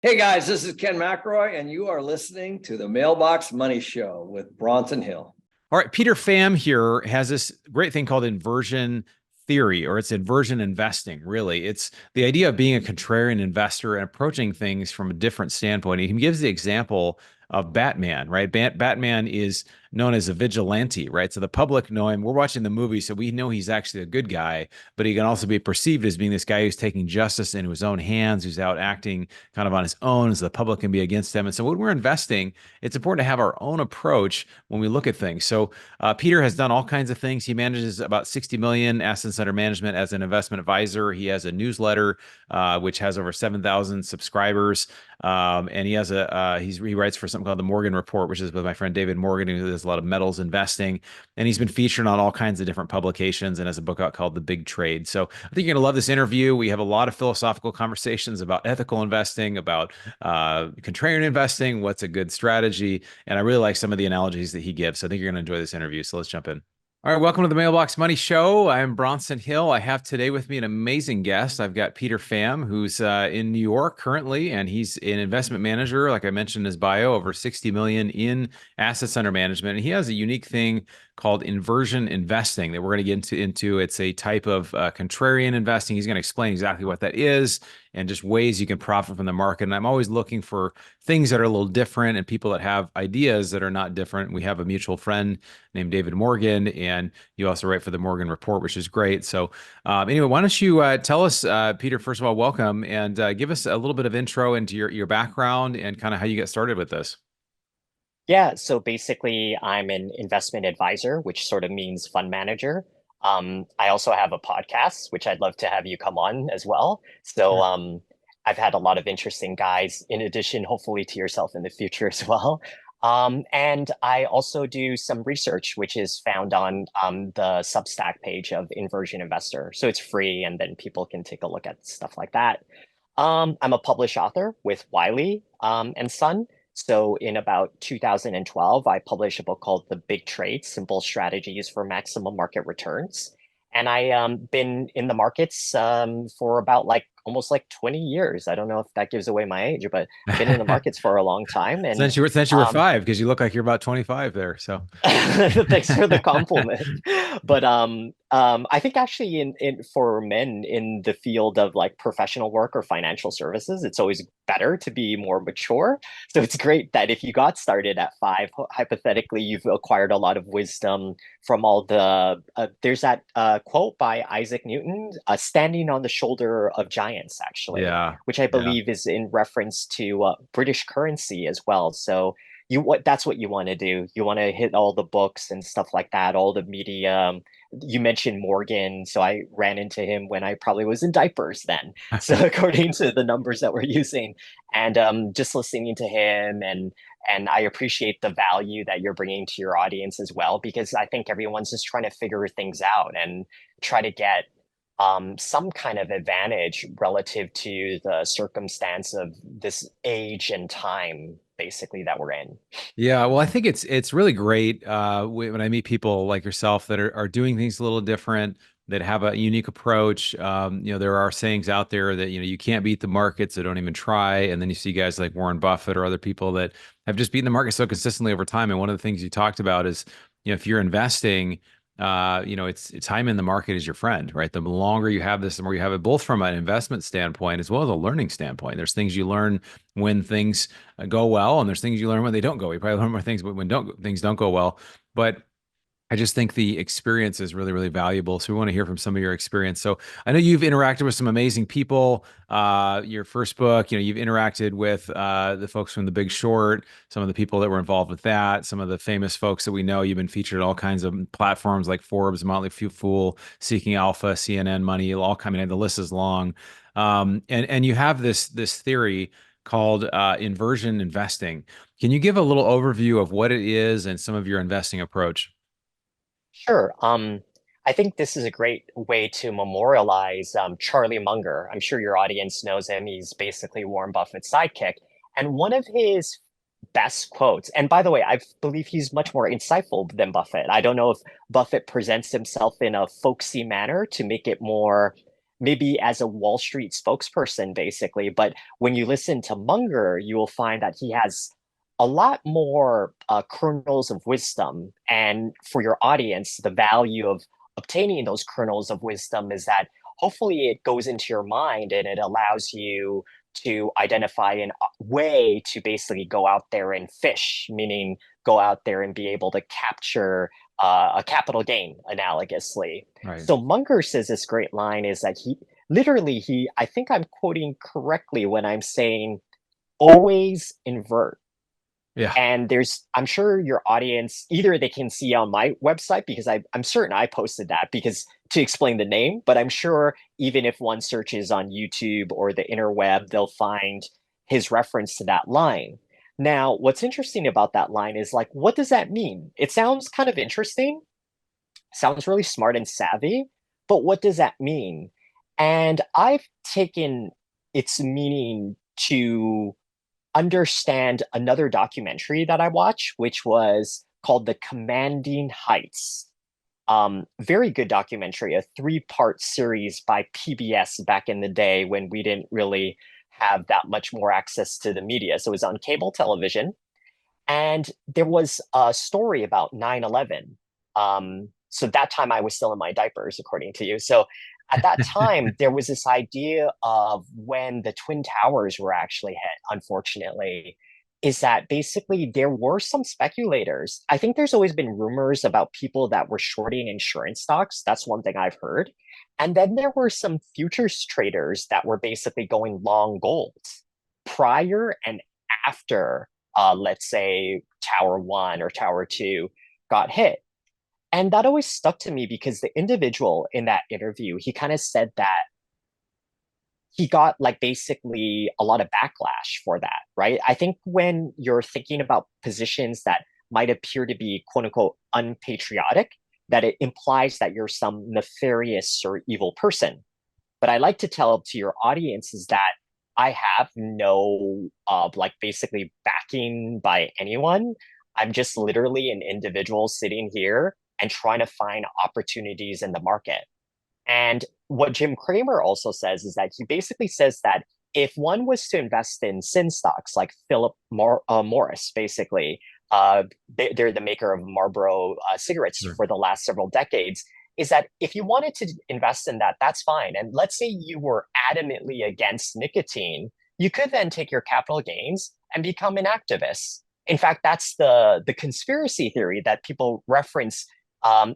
Hey guys, this is Ken McElroy, and you are listening to the Mailbox Money Show with Bronson Hill. All right, Peter Pham here has this great thing called inversion theory, or it's inversion investing, really. It's the idea of being a contrarian investor and approaching things from a different standpoint. He gives the example of Batman, right? Batman is known as a vigilante, right? So the public know him. We're watching the movie, so we know he's actually a good guy, but he can also be perceived as being this guy who's taking justice into his own hands, who's out acting kind of on his own, so the public can be against him. And so when we're investing, it's important to have our own approach when we look at things. So Peter has done all kinds of things. He manages about 60 million assets under management as an investment advisor. He has a newsletter which has over 7,000 subscribers. And he has he writes for something called the Morgan Report, which is with my friend David Morgan, who does a lot of metals investing. And he's been featured on all kinds of different publications and has a book out called The Big Trade. So I think you're going to love this interview. We have a lot of philosophical conversations about ethical investing, about contrarian investing, what's a good strategy. And I really like some of the analogies that he gives. So I think you're going to enjoy this interview. So let's jump in. All right, welcome to the Mailbox Money Show. I'm Bronson Hill. I have today with me an amazing guest. I've got Peter Pham, who's in New York currently, and he's an investment manager, like I mentioned in his bio, over 60 million in assets under management. And he has a unique thing called inversion investing that we're going to get into. It's a type of contrarian investing. He's going to explain exactly what that is and just ways you can profit from the market. And I'm always looking for things that are a little different and people that have ideas that are not different. We have a mutual friend named David Morgan, and you also write for the Morgan Report, which is great. So anyway, why don't you tell us, Peter, first of all, welcome, and give us a little bit of intro into your background and kind of how you get started with this. Yeah, so basically, I'm an investment advisor, which sort of means fund manager. I also have a podcast, which I'd love to have you come on as well. So Sure. I've had a lot of interesting guys, in addition, hopefully, to yourself in the future as well. And I also do some research, which is found on the Substack page of Inversion Investor. So it's free, and then people can take a look at stuff like that. I'm a published author with Wiley and Son. So in about 2012, I published a book called The Big Trade: Simple Strategies for Maximum Market Returns. And I been in the markets for about like almost like 20 years. I don't know if that gives away my age, but been in the markets for a long time. And Since you were um, five, because you look like you're about 25 there. So thanks for the compliment. But I think actually in for men in the field of like professional work or financial services, it's always better to be more mature. So it's great that if you got started at five, hypothetically, you've acquired a lot of wisdom from all the. There's that quote by Isaac Newton, "Standing on the shoulder of giants," actually, yeah, which I yeah. believe is in reference to British currency as well. So that's what you want to do. You want to hit all the books and stuff like that, all the media. You mentioned Morgan, so I ran into him when I probably was in diapers then. So according to the numbers that we're using, and just listening to him, and I appreciate the value that you're bringing to your audience as well, because I think everyone's just trying to figure things out and try to get some kind of advantage relative to the circumstance of this age and time, basically, that we're in. Yeah, well, I think it's really great when I meet people like yourself that are doing things a little different, that have a unique approach. There are sayings out there that you can't beat the market, so don't even try. And then you see guys like Warren Buffett or other people that have just beaten the market so consistently over time. And one of the things you talked about is, if you're investing, it's time in the market is your friend, right? The longer you have this, the more you have it, both from an investment standpoint as well as a learning standpoint. There's things you learn when things go well, and there's things you learn when they don't go. You probably learn more things when things don't go well. But I just think the experience is really, really valuable. So we want to hear from some of your experience. So I know you've interacted with some amazing people. Your first book, you've interacted with the folks from The Big Short, some of the people that were involved with that, some of the famous folks that we know. You've been featured at all kinds of platforms like Forbes, Motley Fool, Seeking Alpha, CNN Money, all coming in. The list is long. And you have this theory called inversion investing. Can you give a little overview of what it is and some of your investing approach? Sure. I think this is a great way to memorialize Charlie Munger. I'm sure your audience knows him. He's basically Warren Buffett's sidekick. And one of his best quotes, and by the way, I believe he's much more insightful than Buffett. I don't know if Buffett presents himself in a folksy manner to make it more maybe as a Wall Street spokesperson, basically. But when you listen to Munger, you will find that he has a lot more kernels of wisdom. And for your audience, the value of obtaining those kernels of wisdom is that hopefully it goes into your mind and it allows you to identify a way to basically go out there and fish, meaning go out there and be able to capture a capital gain analogously. Right. So Munger says this great line is that I think I'm quoting correctly when I'm saying always invert. Yeah. And I'm sure your audience, either they can see on my website, because I'm certain I posted that because to explain the name, but I'm sure even if one searches on YouTube or the interweb, they'll find his reference to that line. Now, what's interesting about that line is like, what does that mean? It sounds kind of interesting, sounds really smart and savvy, but what does that mean? And I've taken its meaning to understand another documentary that I watched, which was called The Commanding Heights. Very good documentary, a 3-part series by PBS back in the day when we didn't really have that much more access to the media. So it was on cable television. And there was a story about 9/11. So that time I was still in my diapers, according to you. So at that time, there was this idea of when the Twin Towers were actually hit, unfortunately, is that basically there were some speculators. I think there's always been rumors about people that were shorting insurance stocks. That's one thing I've heard. And then there were some futures traders that were basically going long gold prior and after, let's say, Tower 1 or Tower 2 got hit. And that always stuck to me because the individual in that interview, he kind of said that he got like basically a lot of backlash for that, right? I think when you're thinking about positions that might appear to be quote unquote unpatriotic, that it implies that you're some nefarious or evil person. But I like to tell to your audience is that I have no like basically backing by anyone. I'm just literally an individual sitting here and trying to find opportunities in the market. And what Jim Cramer also says is that he basically says that if one was to invest in sin stocks like Philip Morris, basically, they're the maker of Marlboro cigarettes Sure. for the last several decades, is that if you wanted to invest in that, that's fine. And let's say you were adamantly against nicotine, you could then take your capital gains and become an activist. In fact, that's the conspiracy theory that people reference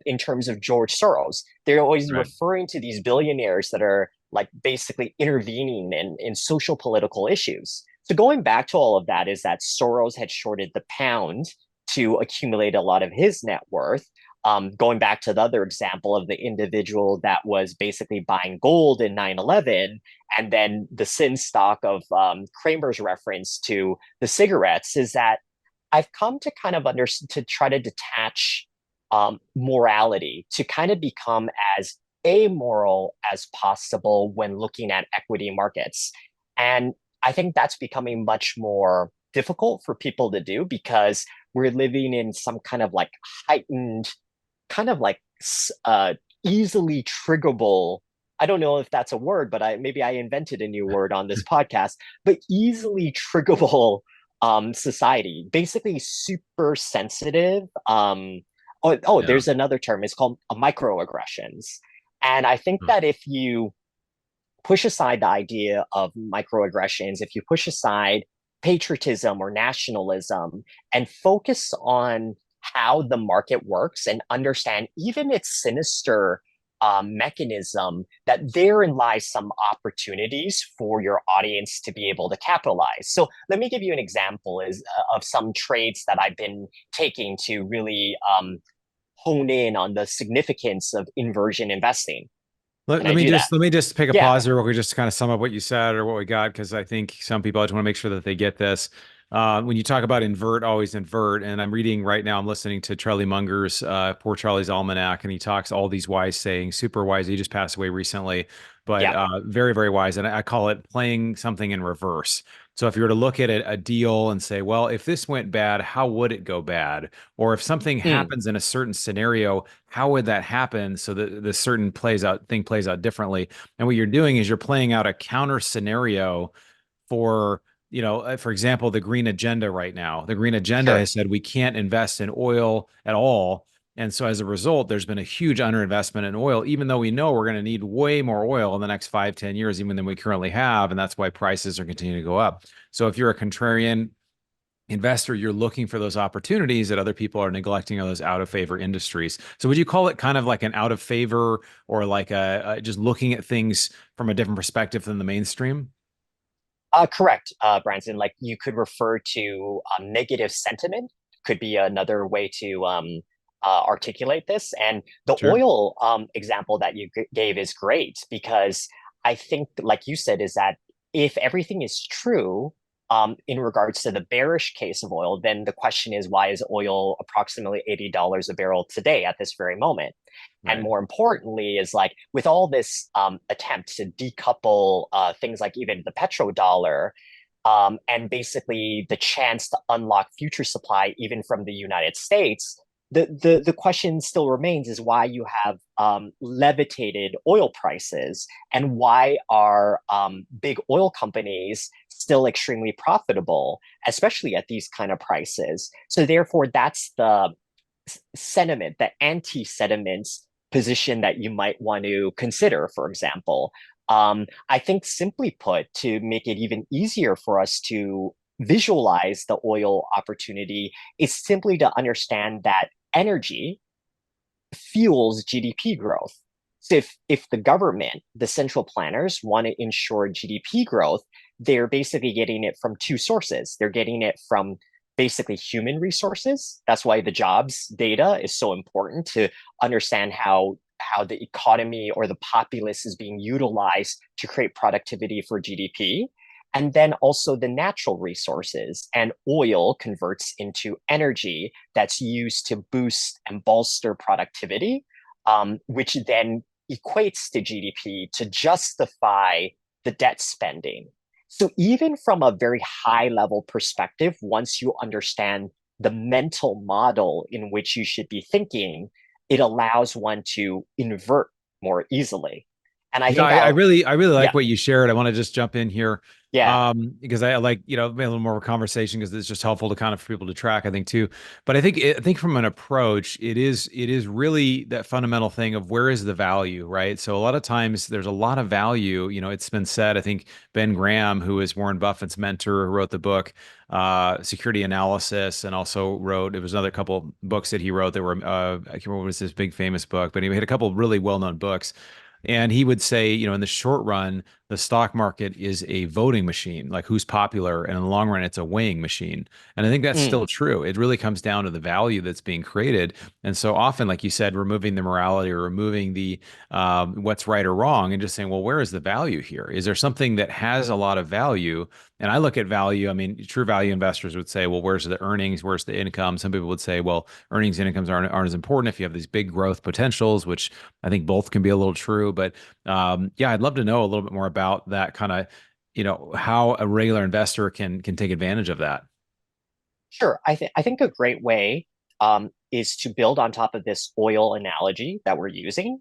in terms of George Soros. They're always Right. referring to these billionaires that are like basically intervening in social political issues. So going back to all of that is that Soros had shorted the pound to accumulate a lot of his net worth. Going back to the other example of the individual that was basically buying gold in 9/11, and then the sin stock of Kramer's reference to the cigarettes is that I've come to kind of to try to detach morality to kind of become as amoral as possible when looking at equity markets. And I think that's becoming much more difficult for people to do because we're living in some kind of like heightened, kind of like easily triggerable. I don't know if that's a word, but maybe I invented a new word on this podcast, but easily triggerable society, basically super sensitive. Yeah. There's another term. It's called microaggressions. And I think that if you push aside the idea of microaggressions, if you push aside patriotism or nationalism and focus on how the market works and understand even its sinister mechanism, that therein lies some opportunities for your audience to be able to capitalize. So let me give you an example of some trades that I've been taking to really hone in on the significance of inversion investing. Let me just pick a Yeah. pause here real quick, just to kind of sum up what you said or what we got, because I think some people, I just want to make sure that they get this. When you talk about invert, always invert. And I'm reading right now, I'm listening to Charlie Munger's Poor Charlie's Almanac, and he talks all these wise sayings, super wise. He just passed away recently, but Yeah. very, very wise. And I call it playing something in reverse. So if you were to look at a deal and say, well, if this went bad, how would it go bad? Or if something Mm, happens in a certain scenario, how would that happen so that the certain thing plays out differently? And what you're doing is you're playing out a counter scenario for, for example, the green agenda right now. The green agenda sure. has said we can't invest in oil at all. And so as a result, there's been a huge underinvestment in oil, even though we know we're going to need way more oil in the next 5, 10 years, even than we currently have. And that's why prices are continuing to go up. So if you're a contrarian investor, you're looking for those opportunities that other people are neglecting, or those out of favor industries. So would you call it kind of like an out of favor, or like just looking at things from a different perspective than the mainstream? Correct, Branson. Like you could refer to negative sentiment, could be another way to articulate this. And the Sure. oil example that you gave is great because I think, like you said, is that if everything is true in regards to the bearish case of oil, then the question is, why is oil approximately $80 a barrel today at this very moment? And Right. more importantly, is like with all this attempt to decouple things like even the petrodollar and basically the chance to unlock future supply even from the United States, the question still remains is why you have levitated oil prices and why are big oil companies still extremely profitable, especially at these kind of prices. So therefore, that's the sentiment, the anti-sentiments position that you might want to consider, for example. I think simply put, to make it even easier for us to visualize the oil opportunity is simply to understand that energy fuels GDP growth. So if the government, the central planners want to ensure GDP growth, they're basically getting it from two sources. They're getting it from basically human resources. That's why the jobs data is so important to understand how the economy or the populace is being utilized to create productivity for GDP. And then also the natural resources, and oil converts into energy that's used to boost and bolster productivity, which then equates to GDP to justify the debt spending. So even from a very high level perspective, once you understand the mental model in which you should be thinking, it allows one to invert more easily. And I Yeah, think I really like yeah, what you shared. I want to just jump in here, yeah, because I like, a little more of a conversation, because it's just helpful to kind of for people to track, I think, too. But I think from an approach, it is really that fundamental thing of where is the value, right? So a lot of times there's a lot of value. It's been said, I think Ben Graham, who is Warren Buffett's mentor, who wrote the book Security Analysis, and also wrote, it was another couple books that he wrote that were I can't remember what was this big famous book, but he had a couple of really well-known books. And he would say, in the short run, the stock market is a voting machine, like who's popular, and in the long run, it's a weighing machine. And I think that's mm, still true. It really comes down to the value that's being created. And so often, like you said, removing the morality, or removing the what's right or wrong, and just saying, well, where is the value here? Is there something that has a lot of value? And I look at value. I mean, true value investors would say, well, where's the earnings? Where's the income? Some people would say, well, earnings and incomes aren't as important if you have these big growth potentials, which I think both can be a little true. But yeah, I'd love to know a little bit more about that kind of, how a regular investor can take advantage of that. sure. I think a great way is to build on top of this oil analogy that we're using,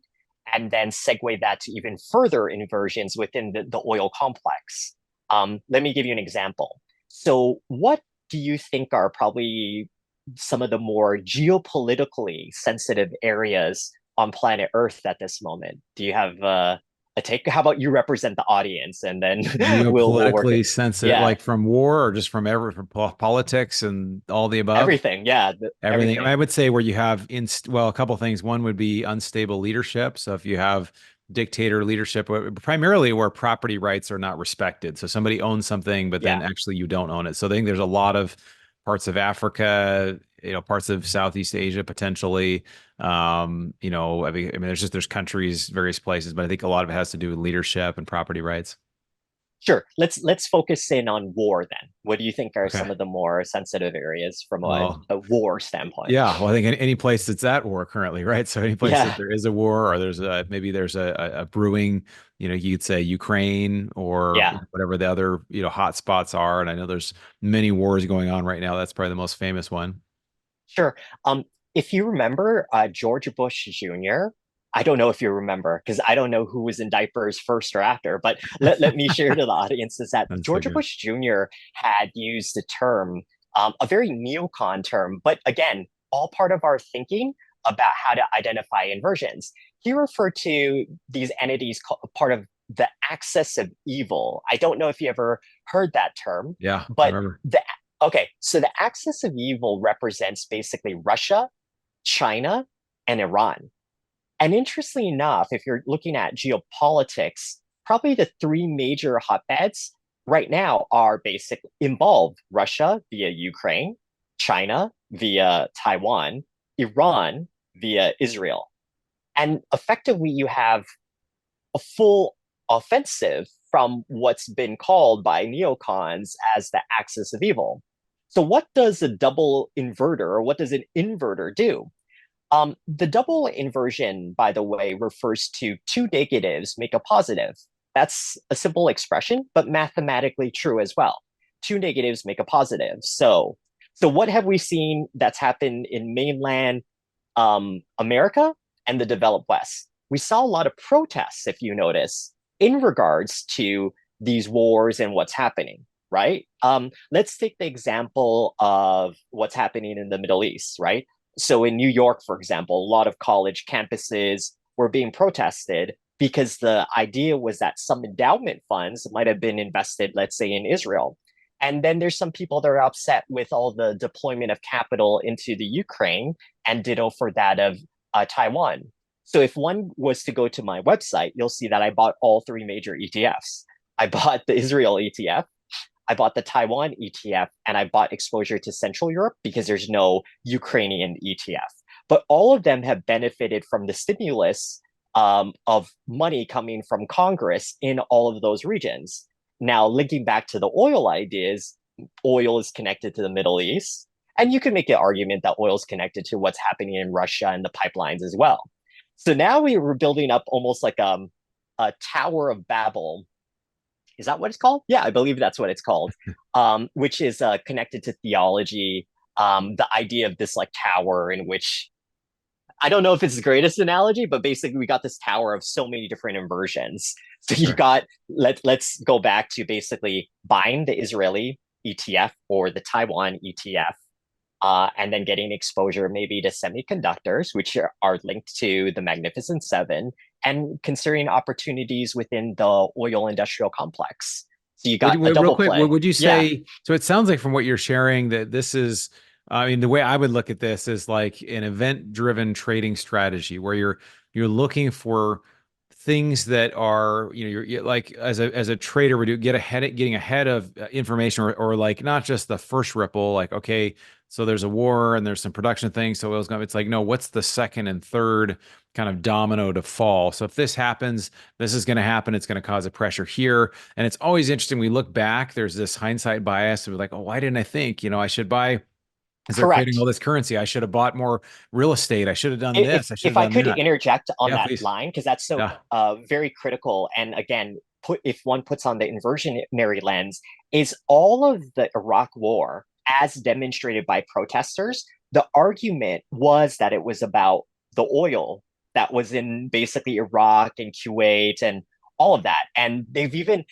and then segue that to even further inversions within the oil complex. Let me give you an example. So, what do you think are probably some of the more geopolitically sensitive areas on planet Earth at this moment? Do you have a take? How about you represent the audience, and then we'll work it. Geopolitically sensitive, Yeah, like from war, or just from politics and all the above? everything. Yeah, Everything. I everything. would say where you have well, a couple of things. One would be unstable leadership. So if you have dictator leadership, primarily where property rights are not respected. So somebody owns something, but then Yeah. actually you don't own it. So I think there's a lot of parts of Africa, parts of Southeast Asia potentially. I mean, there's countries, various places, but I think a lot of it has to do with leadership and property rights. Sure. Let's focus in on war then. What do you think are Okay. some of the more sensitive areas from Well, a war standpoint? yeah. Well, I think any place that's at war currently, right? So any place that Yeah, there is a war or there's maybe there's a brewing, you'd say Ukraine or yeah, whatever the other, hot spots are. And I know there's many wars going on right now. That's probably the most famous one. sure. If you remember, George Bush Jr., I don't know if you remember because I don't know who was in diapers first or after, but let me share to the audience is that That's so George good. Bush Jr. had used a term, a very neocon term, but again, all part of our thinking about how to identify inversions. He referred to these entities part of the axis of evil. I don't know if you ever heard that term, Yeah, I but remember. the okay, so the axis of evil represents basically Russia, China, and Iran. And interestingly enough, if you're looking at geopolitics, probably the three major hotbeds right now are basically involve Russia via Ukraine, China via Taiwan, Iran via Israel. And effectively, you have a full offensive from what's been called by neocons as the axis of evil. So, what does a double inverter or what does an inverter do? The double inversion, by the way, refers to two negatives make a positive. That's a simple expression, but mathematically true as well. Two negatives make a positive. So what have we seen that's happened in mainland America and the developed West? We saw a lot of protests, if you notice, in regards to these wars and what's happening, right? Let's take the example of what's happening in the Middle East, right? So in New York, for example, a lot of college campuses were being protested because the idea was that some endowment funds might have been invested, let's say, in Israel. And then there's some people that are upset with all the deployment of capital into the Ukraine and ditto for that of Taiwan. So if one was to go to my website, you'll see that I bought all three major ETFs. I bought the Israel ETF, I bought the Taiwan ETF, and I bought exposure to Central Europe because there's no Ukrainian ETF. But all of them have benefited from the stimulus of money coming from Congress in all of those regions. Now, linking back to the oil ideas, oil is connected to the Middle East. And you can make an argument that oil is connected to what's happening in Russia and the pipelines as well. So now we were building up almost like a Tower of Babel. Is that what it's called? Yeah, I believe that's what it's called, which is connected to theology. The idea of this like tower in which I don't know if it's the greatest analogy, but basically we got this tower of so many different inversions. So you Sure. got let's go back to basically buying the Israeli ETF or the Taiwan ETF, and then getting exposure maybe to semiconductors, which are linked to the Magnificent Seven, and considering opportunities within the oil industrial complex. So you got a Real double quick, play. would you Yeah, say, so it sounds like from what you're sharing that this is, I mean, the way I would look at this is like an event-driven trading strategy where you're looking for things that are, you're like as a trader, would you getting ahead of information or like not just the first ripple, like, okay, so there's a war and there's some production things. So it's like, no, what's the second and third kind of domino to fall? So if this happens, this is going to happen. It's going to cause a pressure here. And it's always interesting. We look back, there's this hindsight bias. And we're like, oh, why didn't I think, I should buy, as they're creating all correct. this currency, I should have bought more real estate. I should have done if this. I should if have I done could that. interject on Yeah, that please. line, because that's so Yeah. very critical, and again, if one puts on the inversionary lens, is all of the Iraq War, as demonstrated by protesters, the argument was that it was about the oil that was in basically Iraq and Kuwait and all of that, and they've even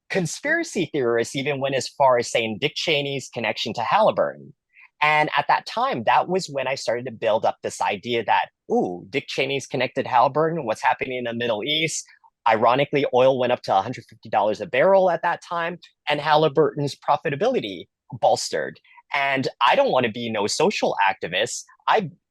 conspiracy theorists even went as far as saying Dick Cheney's connection to Halliburton. And at that time, that was when I started to build up this idea that, ooh, Dick Cheney's connected to Halliburton, what's happening in the Middle East. Ironically, oil went up to $150 a barrel at that time, and Halliburton's profitability bolstered. And I don't want to be no social activist.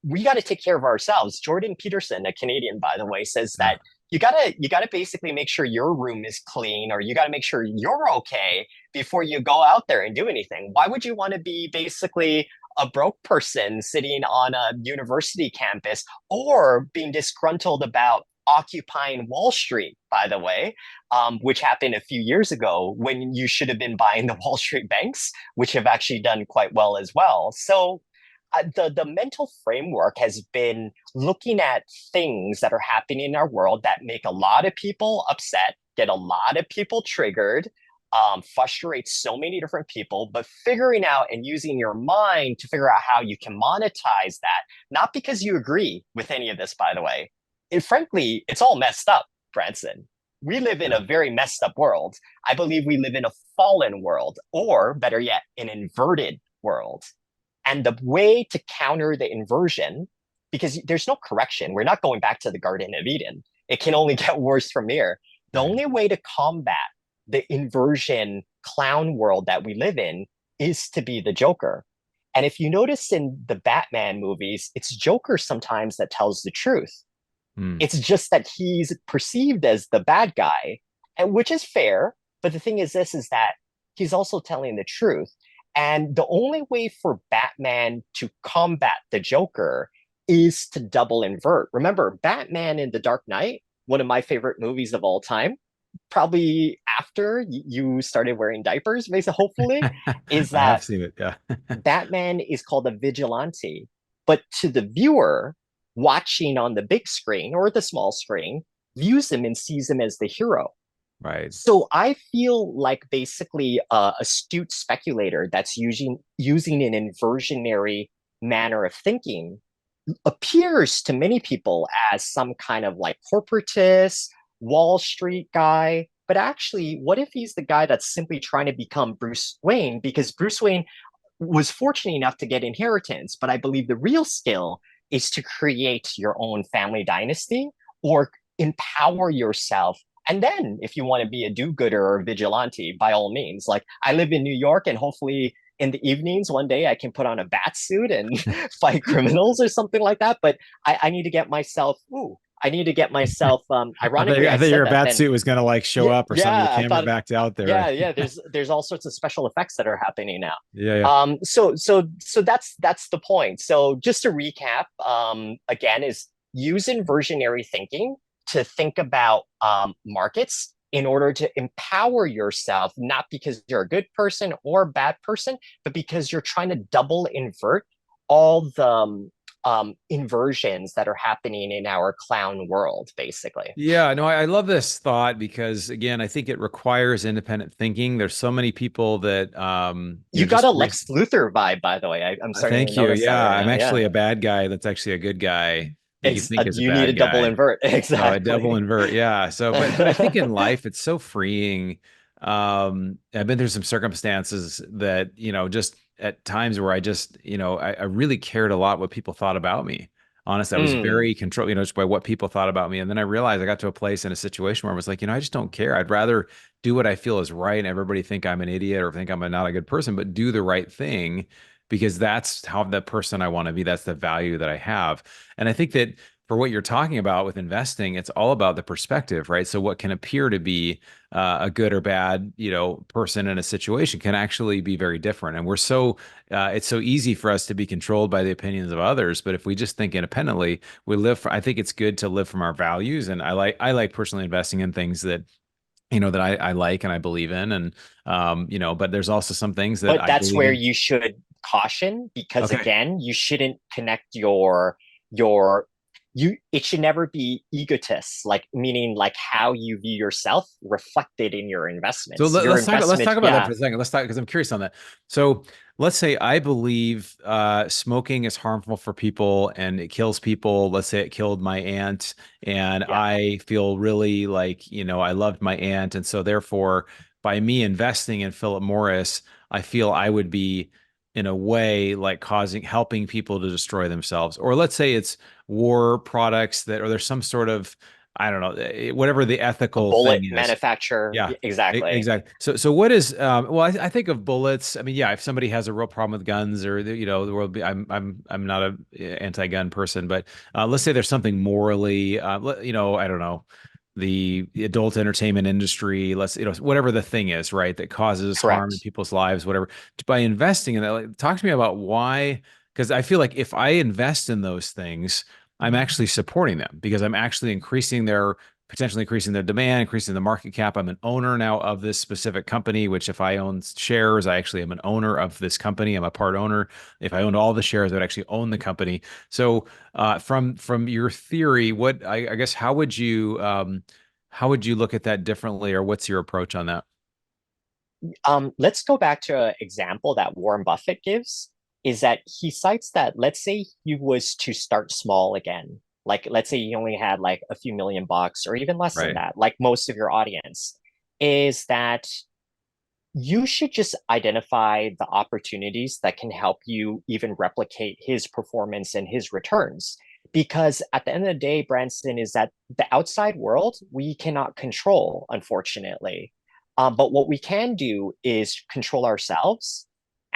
We got to take care of ourselves. Jordan Peterson, a Canadian, by the way, says Yeah. that you gotta basically make sure your room is clean, or you gotta make sure you're okay before you go out there and do anything. Why would you want to be basically a broke person sitting on a university campus or being disgruntled about occupying Wall Street, by the way, which happened a few years ago when you should have been buying the Wall Street banks, which have actually done quite well as well. So the mental framework has been looking at things that are happening in our world that make a lot of people upset, get a lot of people triggered, frustrate so many different people, but figuring out and using your mind to figure out how you can monetize that, not because you agree with any of this, by the way. Frankly, it's all messed up, Branson. We live in a very messed up world. I believe we live in a fallen world, or better yet, an inverted world. And the way to counter the inversion, because there's no correction, we're not going back to the Garden of Eden. It can only get worse from here. The only way to combat the inversion clown world that we live in is to be the Joker. And if you notice in the Batman movies, it's Joker sometimes that tells the truth. It's just that he's perceived as the bad guy, and which is fair. But the thing is this, is that he's also telling the truth. And the only way for Batman to combat the Joker is to double invert. Remember, Batman in The Dark Knight, one of my favorite movies of all time, probably after you started wearing diapers, basically, hopefully, is I have that seen it. Yeah. Batman is called a vigilante. But to the viewer watching on the big screen or the small screen, views him and sees him as the hero. Right. So I feel like basically a astute speculator that's using an inversionary manner of thinking appears to many people as some kind of like corporatist, Wall Street guy. But actually, what if he's the guy that's simply trying to become Bruce Wayne? Because Bruce Wayne was fortunate enough to get inheritance, but I believe the real skill is to create your own family dynasty or empower yourself. And then if you want to be a do-gooder or a vigilante, by all means. Like, I live in New York, and hopefully in the evenings one day I can put on a bat suit and fight criminals or something like that. But I need to get myself, ironically, I I thought said your that bat then. suit was going to like show up or something. Yeah, The I camera thought, backed out there. yeah, there's all sorts of special effects that are happening now. Yeah. So that's the point. So just to recap, again, is use inversionary thinking to think about markets in order to empower yourself, not because you're a good person or a bad person, but because you're trying to double invert all the inversions that are happening in our clown world, basically. Yeah, no, I love this thought because again, I think it requires independent thinking. There's so many people that You got a Lex Luthor vibe, by the way. I'm starting to thank you. notice that Yeah, right I'm now. Yeah. actually a bad guy that's actually a good guy that you think is a You need a bad double guy. invert. Oh, a double Exactly. invert. Yeah. So, but I think in life it's so freeing. I've been through some circumstances that, just at times where I just, I really cared a lot what people thought about me. Honestly, I was Mm. very controlled, just by what people thought about me. And then I realized I got to a place in a situation where I was like, I just don't care. I'd rather do what I feel is right and everybody think I'm an idiot or think I'm not a good person, but do the right thing because that's how the person I want to be. That's the value that I have. And I think that for what you're talking about with investing, it's all about the perspective, right? So what can appear to be a good or bad, person in a situation can actually be very different. And it's so easy for us to be controlled by the opinions of others. But if we just think independently, I think it's good to live from our values. And I like personally investing in things that that I like and I believe in. And, but there's also some things that But I that's believe where in. you should caution, because Okay. again, you shouldn't connect your it should never be egotists, like meaning like how you view yourself reflected in your So investments. Your let's investment, talk about that yeah, for a second. Let's talk because I'm curious on that. So let's say I believe smoking is harmful for people and it kills people. Let's say it killed my aunt, and yeah. I feel really like I loved my aunt, and so therefore, by me investing in Philip Morris, I feel I would be in a way like helping people to destroy themselves. Or let's say it's war products or there's some sort of I don't know, whatever the A ethical bullet thing is. manufacturer, Yeah, exactly. exactly. So what is well, I think of bullets. I mean, yeah, if somebody has a real problem with guns or the world be I'm not a anti-gun person, but let's say there's something morally I don't know, the adult entertainment industry, let's whatever the thing is, right, that causes harm in Correct. people's lives, whatever. By investing in that, like, talk to me about why, because I feel like if I invest in those things, I'm actually supporting them because I'm actually potentially increasing their demand, increasing the market cap. I'm an owner now of this specific company, which if I own shares, I actually am an owner of this company. I'm a part owner. If I owned all the shares, I would actually own the company. So from your theory, I guess how would you look at that differently, or what's your approach on that? Let's go back to an example that Warren Buffett gives, is that he cites that, let's say he was to start small again. Like, let's say he only had like a few $1 million or even less than Right. that, like most of your audience, is that you should just identify the opportunities that can help you even replicate his performance and his returns. Because at the end of the day, Branson, is that the outside world we cannot control, unfortunately. But what we can do is control ourselves,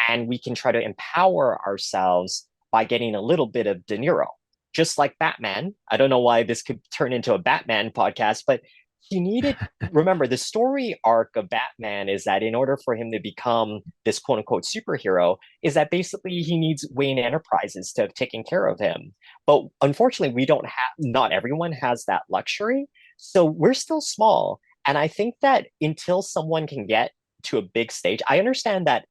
and we can try to empower ourselves by getting a little bit of De Niro, just like Batman. I don't know why this could turn into a Batman podcast, but he needed, remember, the story arc of Batman is that in order for him to become this quote unquote superhero, is that basically he needs Wayne Enterprises to have taken care of him. But unfortunately, we don't have, not everyone has that luxury. So we're still small. And I think that until someone can get to a big stage, I understand that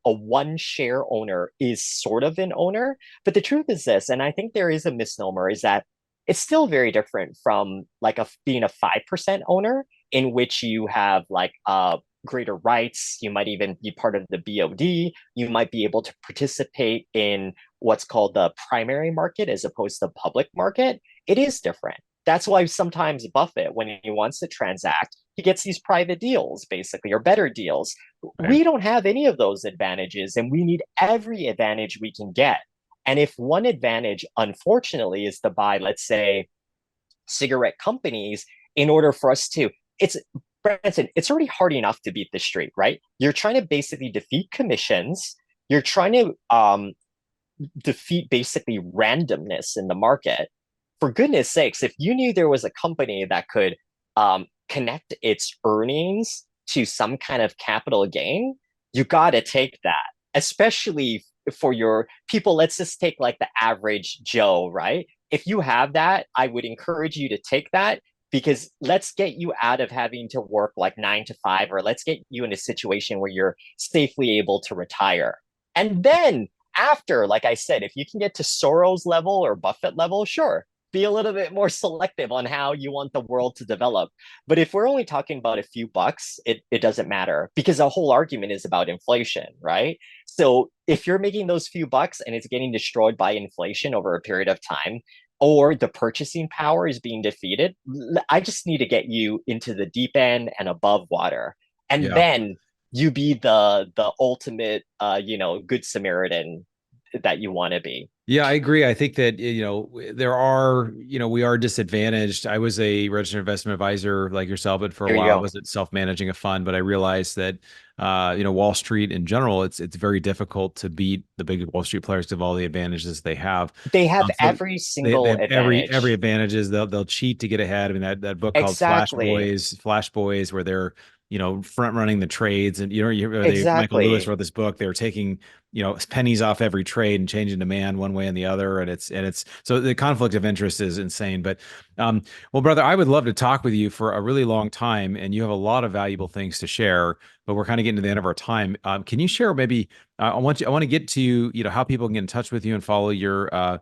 a one share owner is sort of an owner, but the truth is this, and I think there is a misnomer, is that it's still very different from like being a 5% owner, in which you have like greater rights. You might even be part of the BOD. You might be able to participate in what's called the primary market as opposed to the public market. It is different. That's why sometimes Buffett, when he wants to transact, he gets these private deals, basically, or better deals. Right. We don't have any of those advantages, and we need every advantage we can get. And if one advantage, unfortunately, is to buy, let's say, cigarette companies in order for us to, it's, Branson, it's already hard enough to beat the street, right? You're trying to basically defeat commissions. You're trying to defeat basically randomness in the market. For goodness sakes, if you knew there was a company that could connect its earnings to some kind of capital gain, you got to take that, especially for your people. Let's just take like the average Joe, right? If you have that, I would encourage you to take that, because let's get you out of having to work like 9 to 5, or let's get you in a situation where you're safely able to retire. And then after, like I said, if you can get to Soros level or Buffett level, sure, be a little bit more selective on how you want the world to develop. But if we're only talking about a few bucks, it doesn't matter, because the whole argument is about inflation, right? So if you're making those few bucks and it's getting destroyed by inflation over a period of time, or the purchasing power is being defeated, I just need to get you into the deep end and above water. And Yeah. then you be the ultimate good Samaritan that you want to be. Yeah, I agree. I think that, there are, we are disadvantaged. I was a registered investment advisor like yourself, but for a There you while I go. wasn't self-managing a fund, but I realized that, Wall Street in general, it's very difficult to beat the big Wall Street players to have all the advantages they have. They have So every they single have every advantage. advantages. They'll cheat to get ahead. I mean, that book called Exactly. Flash Boys, where they're, front running the trades. And, Michael Lewis Exactly. wrote this book. They were taking, pennies off every trade and changing demand one way and the other. And it's so the conflict of interest is insane. But well, brother, I would love to talk with you for a really long time, and you have a lot of valuable things to share. But we're kind of getting to the end of our time. Can you share maybe? I want to get to how people can get in touch with you and follow your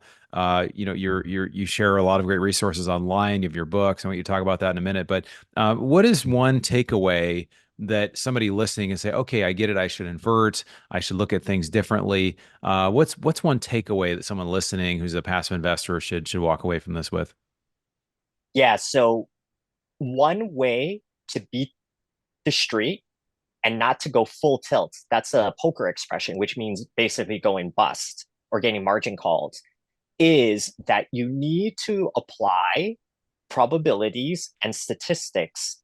you share a lot of great resources online. You have your books. I want you to talk about that in a minute. But what is one takeaway that somebody listening and say, okay, I get it. I should invert. I should look at things differently. What's one takeaway that someone listening who's a passive investor should walk away from this with? Yeah. So one way to beat the street and not to go full tilt, that's a poker expression, which means basically going bust or getting margin called, is that you need to apply probabilities and statistics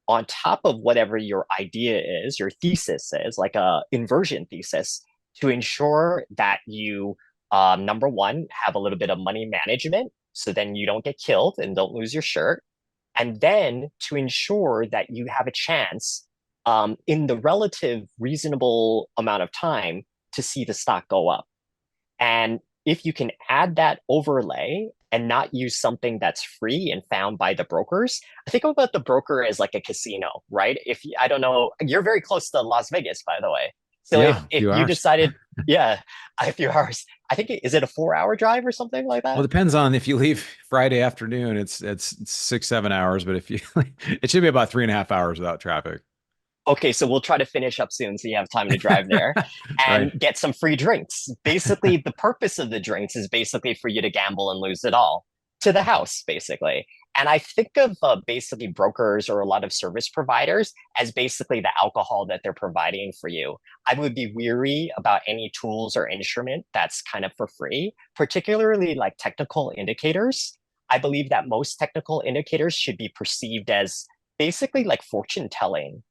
on top of whatever your idea is, your thesis is, like a inversion thesis, to ensure that you, number one, have a little bit of money management, so then you don't get killed and don't lose your shirt. And then to ensure that you have a chance, in the relative reasonable amount of time, to see the stock go up. And if you can add that overlay and not use something that's free and found by the brokers. I think about the broker as like a casino, right? If I don't know, you're very close to Las Vegas, by the way. So Yeah, a if few you hours. decided, yeah, a few hours, I think is it a 4 hour drive or something like Well, that? it depends on if you leave Friday afternoon, it's 6, 7 hours, but if you it should be about 3.5 hours without traffic. Okay, so we'll try to finish up soon so you have time to drive there Right. and get some free drinks. Basically, the purpose of the drinks is basically for you to gamble and lose it all to the house, basically. And I think of basically brokers or a lot of service providers as basically the alcohol that they're providing for you. I would be weary about any tools or instrument that's kind of for free, particularly like technical indicators. I believe that most technical indicators should be perceived as basically like fortune telling.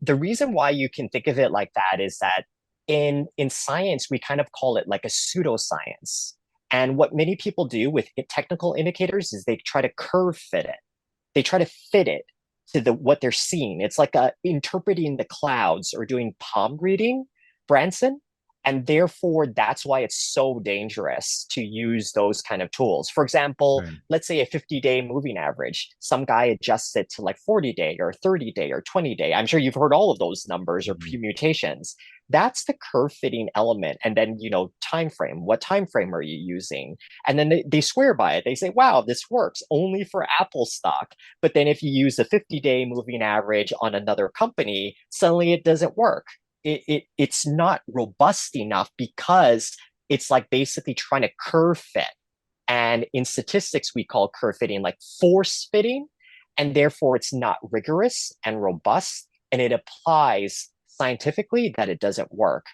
The reason why you can think of it like that is that in science we kind of call it like a pseudoscience. And what many people do with technical indicators is they try to curve fit it. They try to fit it to the what they're seeing. It's like interpreting the clouds or doing palm reading, Branson. And therefore, that's why it's so dangerous to use those kind of tools. For example, Right. let's say a 50-day moving average. Some guy adjusts it to like 40-day or 30-day or 20-day. I'm sure you've heard all of those numbers or Mhm. permutations. That's the curve fitting element. And then, time frame. What time frame are you using? And then they swear by it. They say, wow, this works only for Apple stock. But then if you use a 50-day moving average on another company, suddenly it doesn't work. It's not robust enough because it's like basically trying to curve fit. And in statistics, we call curve fitting like force fitting. And therefore, it's not rigorous and robust. And it applies scientifically that it doesn't work.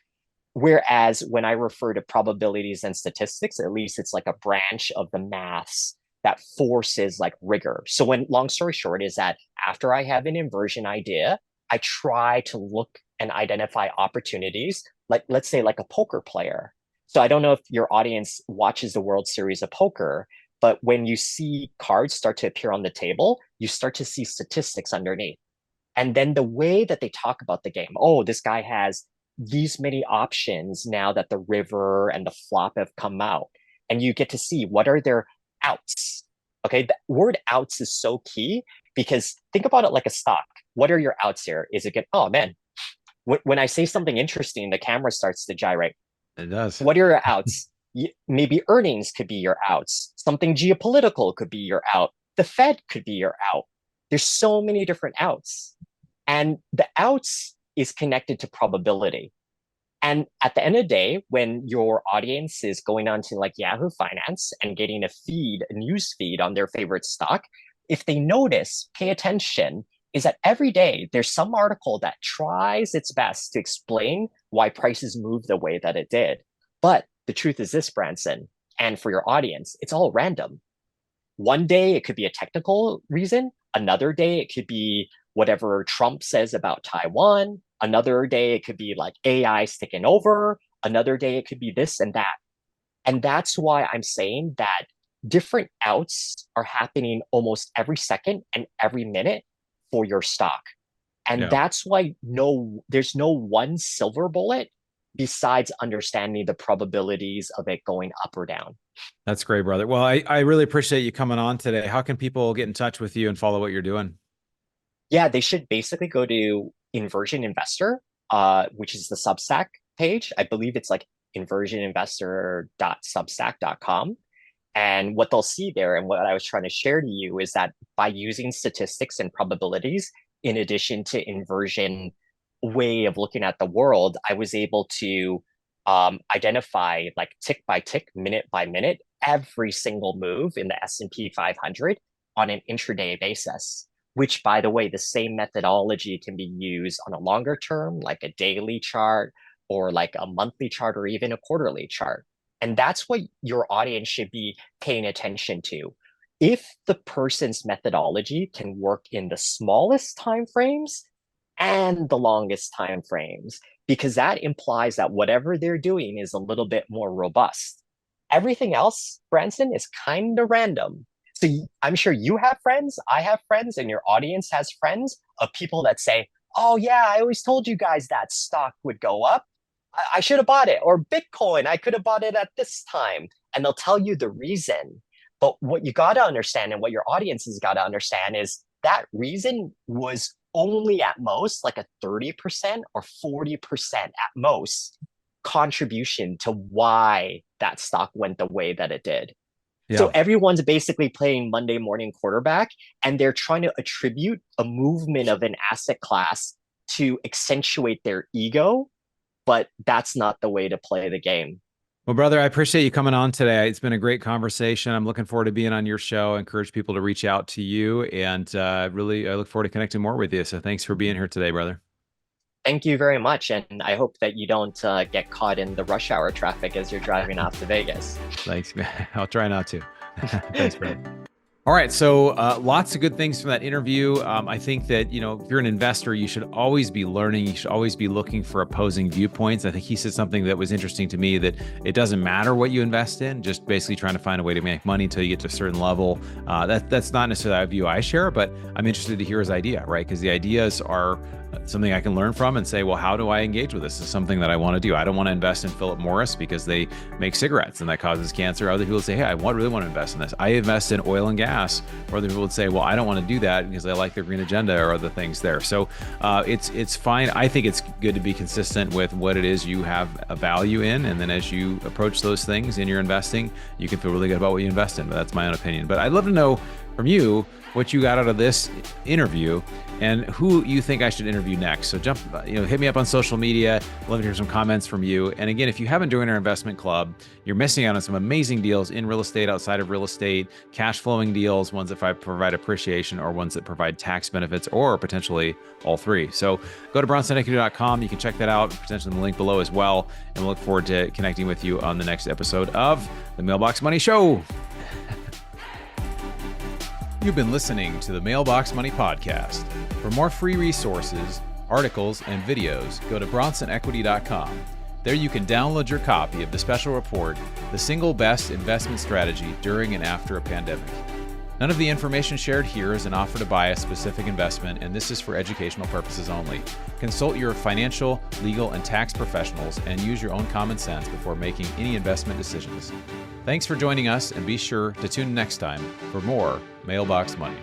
Whereas when I refer to probabilities and statistics, at least it's like a branch of the maths that forces like rigor. So when long story short is that after I have an inversion idea, I try to look and identify opportunities, like let's say like a poker player. So I don't know if your audience watches the World Series of Poker, but when you see cards start to appear on the table, you start to see statistics underneath. And then the way that they talk about the game, oh, this guy has these many options now that the river and the flop have come out. And you get to see what are their outs. Okay, the word outs is so key because think about it like a stock. What are your outs here? Is it good? Oh man, when I say something interesting, the camera starts to gyrate. It does. What are your outs? Maybe earnings could be your outs. Something geopolitical could be your out. The Fed could be your out. There's so many different outs. And the outs is connected to probability. And at the end of the day, when your audience is going on to like Yahoo Finance and getting a news feed on their favorite stock, if they notice, pay attention, is that every day there's some article that tries its best to explain why prices moved the way that it did. But the truth is this, Branson, and for your audience, it's all random. One day it could be a technical reason. Another day it could be whatever Trump says about Taiwan. Another day it could be like AI taking over. Another day it could be this and that. And that's why I'm saying that different outs are happening almost every second and every minute for your stock. And Yeah. that's why there's no one silver bullet besides understanding the probabilities of it going up or down. That's great, brother. Well, I really appreciate you coming on today. How can people get in touch with you and follow what you're doing? Yeah, they should basically go to Inversion Investor, which is the Substack page. I believe it's like inversioninvestor.substack.com. And what they'll see there, and what I was trying to share to you, is that by using statistics and probabilities, in addition to inversion way of looking at the world, I was able to identify like tick by tick, minute by minute, every single move in the S&P 500 on an intraday basis. Which, by the way, the same methodology can be used on a longer term, like a daily chart or like a monthly chart or even a quarterly chart. And that's what your audience should be paying attention to. If the person's methodology can work in the smallest time frames and the longest time frames, because that implies that whatever they're doing is a little bit more robust. Everything else, Branson, is kind of random. So I'm sure you have friends, I have friends, and your audience has friends of people that say, oh, yeah, I always told you guys that stock would go up. I should have bought it. Or Bitcoin, I could have bought it at this time. And they'll tell you the reason. But what you got to understand and what your audience has got to understand is that reason was only at most like a 30% or 40% at most contribution to why that stock went the way that it did. Yeah. So everyone's basically playing Monday morning quarterback, and they're trying to attribute a movement of an asset class to accentuate their ego, but that's not the way to play the game. Well, brother, I appreciate you coming on today. It's been a great conversation. I'm looking forward to being on your show. I encourage people to reach out to you, and really, I look forward to connecting more with you. So thanks for being here today, brother. Thank you very much. And I hope that you don't get caught in the rush hour traffic as you're driving off to Vegas. Thanks, man. I'll try not to. Thanks, brother. All right. So lots of good things from that interview. I think that, if you're an investor, you should always be learning. You should always be looking for opposing viewpoints. I think he said something that was interesting to me, that it doesn't matter what you invest in, just basically trying to find a way to make money until you get to a certain level. That's not necessarily a view I share, but I'm interested to hear his idea, right? Because the ideas are something I can learn from and say, well, how do I engage with this? This is something that I want to do. I don't want to invest in Philip Morris because they make cigarettes and that causes cancer. Other people say, hey, I really want to invest in this. I invest in oil and gas. Or other people would say, well, I don't want to do that because I like their green agenda or other things there. So it's fine. I think it's good to be consistent with what it is you have a value in. And then as you approach those things in your investing, you can feel really good about what you invest in. But that's my own opinion. But I'd love to know from you what you got out of this interview and who you think I should interview next. So hit me up on social media. I'd love to hear some comments from you. And again, if you haven't joined our investment club, you're missing out on some amazing deals in real estate, outside of real estate, cash flowing deals, ones that provide appreciation or ones that provide tax benefits, or potentially all three. So go to bronsonequity.com. You can check that out, potentially in the link below as well. And we'll look forward to connecting with you on the next episode of the Mailbox Money Show. You've been listening to the Mailbox Money Podcast. For more free resources, articles, and videos, go to bronsonequity.com. There you can download your copy of the special report, The Single Best Investment Strategy During and After a Pandemic. None of the information shared here is an offer to buy a specific investment, and this is for educational purposes only. Consult your financial, legal, and tax professionals and use your own common sense before making any investment decisions. Thanks for joining us, and be sure to tune in next time for more Mailbox Money.